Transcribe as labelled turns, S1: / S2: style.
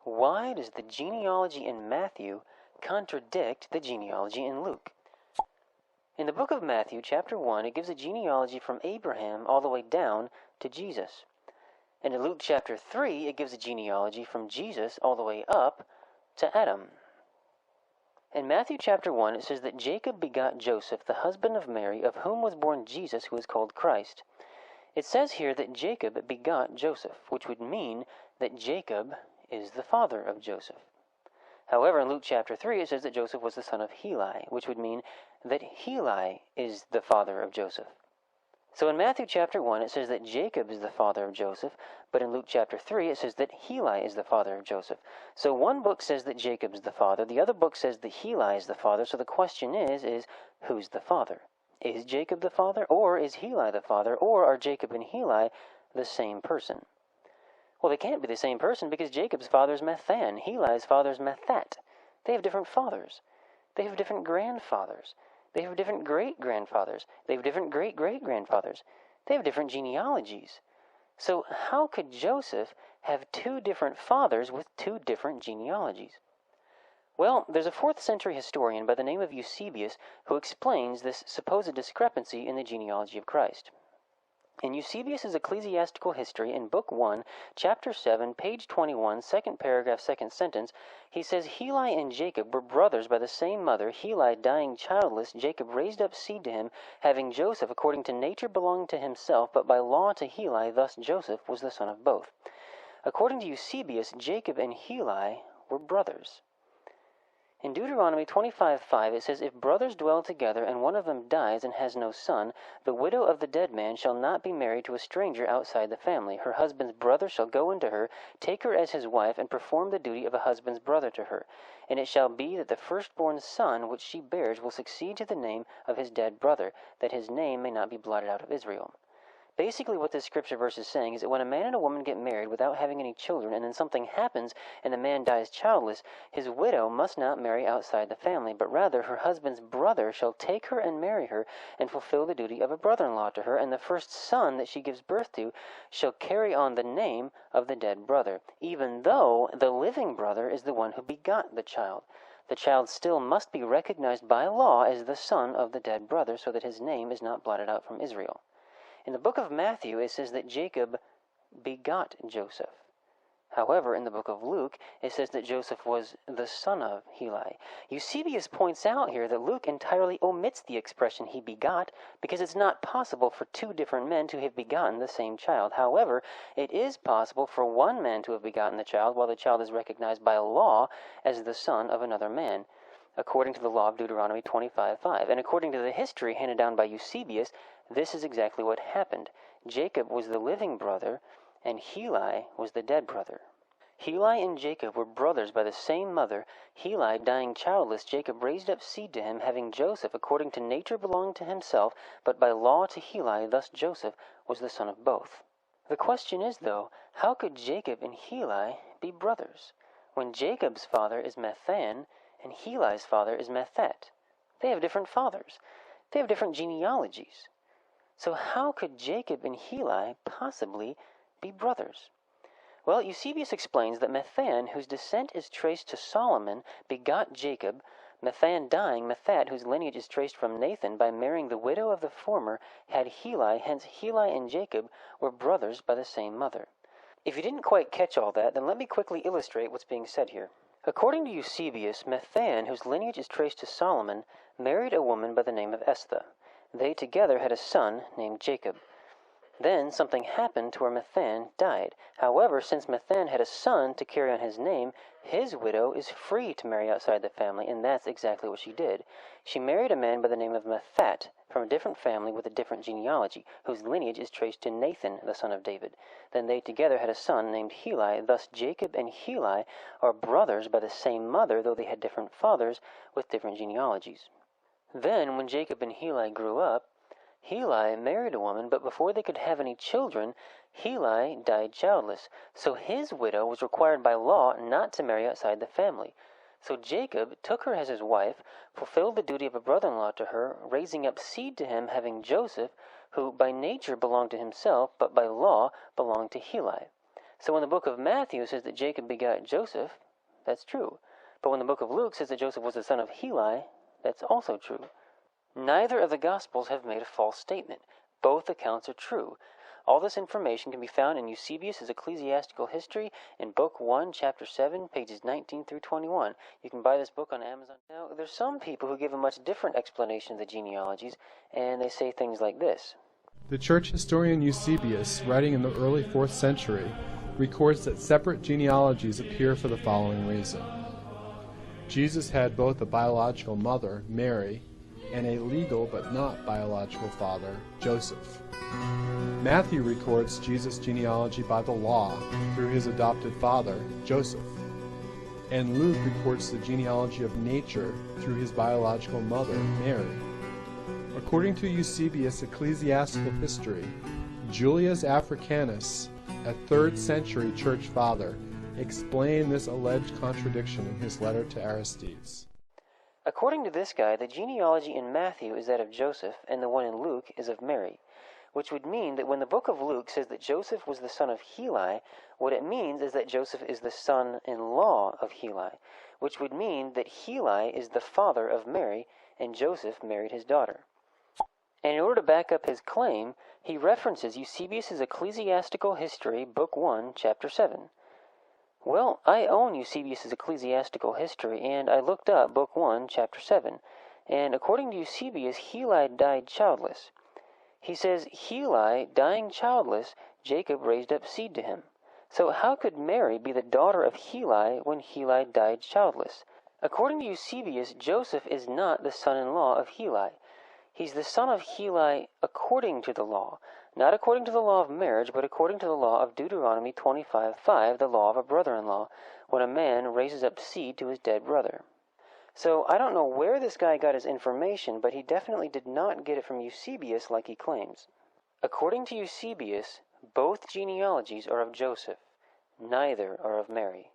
S1: Why does the genealogy in Matthew contradict the genealogy in Luke? In the book of Matthew, chapter 1, it gives a genealogy from Abraham all the way down to Jesus. And in Luke chapter 3, it gives a genealogy from Jesus all the way up to Adam. In Matthew chapter 1, it says that Jacob begot Joseph, the husband of Mary, of whom was born Jesus, who is called Christ. It says here that Jacob begot Joseph, which would mean that Jacob is the father of Joseph. However, in Luke chapter 3, it says that Joseph was the son of Heli, which would mean that Heli is the father of Joseph. So in Matthew chapter 1, it says that Jacob is the father of Joseph, but in Luke chapter 3, it says that Heli is the father of Joseph. So one book says that Jacob is the father, the other book says that Heli is the father, so the question is who's the father? Is Jacob the father, or is Heli the father, or are Jacob and Heli the same person? Well, they can't be the same person because Jacob's father is Methan, Heli's father is Methat. They have different fathers. They have different grandfathers. They have different great-grandfathers. They have different great-great-grandfathers. They have different genealogies. So how could Joseph have two different fathers with two different genealogies? Well, there's a 4th century historian by the name of Eusebius who explains this supposed discrepancy in the genealogy of Christ. In Eusebius's Ecclesiastical History, in Book 1, Chapter 7, page 21, second paragraph, second sentence, he says, Heli and Jacob were brothers by the same mother. Heli, dying childless, Jacob raised up seed to him, having Joseph according to nature belonged to himself, but by law to Heli, thus Joseph was the son of both. According to Eusebius, Jacob and Heli were brothers. In Deuteronomy 25:5, it says, If brothers dwell together, and one of them dies and has no son, the widow of the dead man shall not be married to a stranger outside the family. Her husband's brother shall go into her, take her as his wife, and perform the duty of a husband's brother to her. And it shall be that the firstborn son which she bears will succeed to the name of his dead brother, that his name may not be blotted out of Israel. Basically what this scripture verse is saying is that when a man and a woman get married without having any children, and then something happens and the man dies childless, his widow must not marry outside the family, but rather her husband's brother shall take her and marry her and fulfill the duty of a brother-in-law to her, and the first son that she gives birth to shall carry on the name of the dead brother, even though the living brother is the one who begot the child. The child still must be recognized by law as the son of the dead brother, so that his name is not blotted out from Israel. In the book of Matthew, it says that Jacob begot Joseph. However, in the book of Luke, it says that Joseph was the son of Heli. Eusebius points out here that Luke entirely omits the expression he begot because it's not possible for two different men to have begotten the same child. However, it is possible for one man to have begotten the child while the child is recognized by law as the son of another man, according to the law of Deuteronomy 25:5. And according to the history handed down by Eusebius, this is exactly what happened. Jacob was the living brother, and Heli was the dead brother. Heli and Jacob were brothers by the same mother. Heli, dying childless, Jacob raised up seed to him, having Joseph according to nature belonged to himself, but by law to Heli, thus Joseph was the son of both. The question is, though, how could Jacob and Heli be brothers, when Jacob's father is Methan and Heli's father is Methat? They have different fathers. They have different genealogies. So how could Jacob and Heli possibly be brothers? Well, Eusebius explains that Methan, whose descent is traced to Solomon, begot Jacob. Methan dying, Methat, whose lineage is traced from Nathan, by marrying the widow of the former, had Heli. Hence Heli and Jacob were brothers by the same mother. If you didn't quite catch all that, then let me quickly illustrate what's being said here. According to Eusebius, Methan, whose lineage is traced to Solomon, married a woman by the name of Esther. They together had a son named Jacob. Then something happened to where Methan died. However, since Methan had a son to carry on his name, his widow is free to marry outside the family, and that's exactly what she did. She married a man by the name of Methat, from a different family with a different genealogy, whose lineage is traced to Nathan, the son of David. Then they together had a son named Heli. Thus Jacob and Heli are brothers by the same mother, though they had different fathers with different genealogies. Then, when Jacob and Heli grew up, Heli married a woman, but before they could have any children, Heli died childless. So his widow was required by law not to marry outside the family. So Jacob took her as his wife, fulfilled the duty of a brother-in-law to her, raising up seed to him, having Joseph, who by nature belonged to himself, but by law belonged to Heli. So when the book of Matthew says that Jacob begot Joseph, that's true. But when the book of Luke says that Joseph was the son of Heli, that's also true. Neither of the Gospels have made a false statement. Both accounts are true. All this information can be found in Eusebius' Ecclesiastical History in Book 1, Chapter 7, pages 19 through 21. You can buy this book on Amazon. Now, there's some people who give a much different explanation of the genealogies, and they say things like this.
S2: The church historian Eusebius, writing in the early 4th century, records that separate genealogies appear for the following reason. Jesus had both a biological mother, Mary, and a legal but not biological father, Joseph. Matthew records Jesus' genealogy by the law through his adopted father, Joseph. And Luke records the genealogy of nature through his biological mother, Mary. According to Eusebius' Ecclesiastical History, Julius Africanus, a 3rd century church father, explained this alleged contradiction in his letter to Aristides.
S1: According to this guy, the genealogy in Matthew is that of Joseph, and the one in Luke is of Mary, which would mean that when the book of Luke says that Joseph was the son of Heli, what it means is that Joseph is the son-in-law of Heli, which would mean that Heli is the father of Mary, and Joseph married his daughter. And in order to back up his claim, he references Eusebius' Ecclesiastical History, Book 1, Chapter 7. Well, I own Eusebius' Ecclesiastical History, and I looked up Book 1, Chapter 7, and according to Eusebius, Heli died childless. He says, Heli, dying childless, Jacob raised up seed to him. So how could Mary be the daughter of Heli when Heli died childless? According to Eusebius, Joseph is not the son-in-law of Heli. He's the son of Heli according to the law, not according to the law of marriage, but according to the law of Deuteronomy 25:5, the law of a brother-in-law, when a man raises up seed to his dead brother. So I don't know where this guy got his information, but he definitely did not get it from Eusebius like he claims. According to Eusebius, both genealogies are of Joseph, neither are of Mary.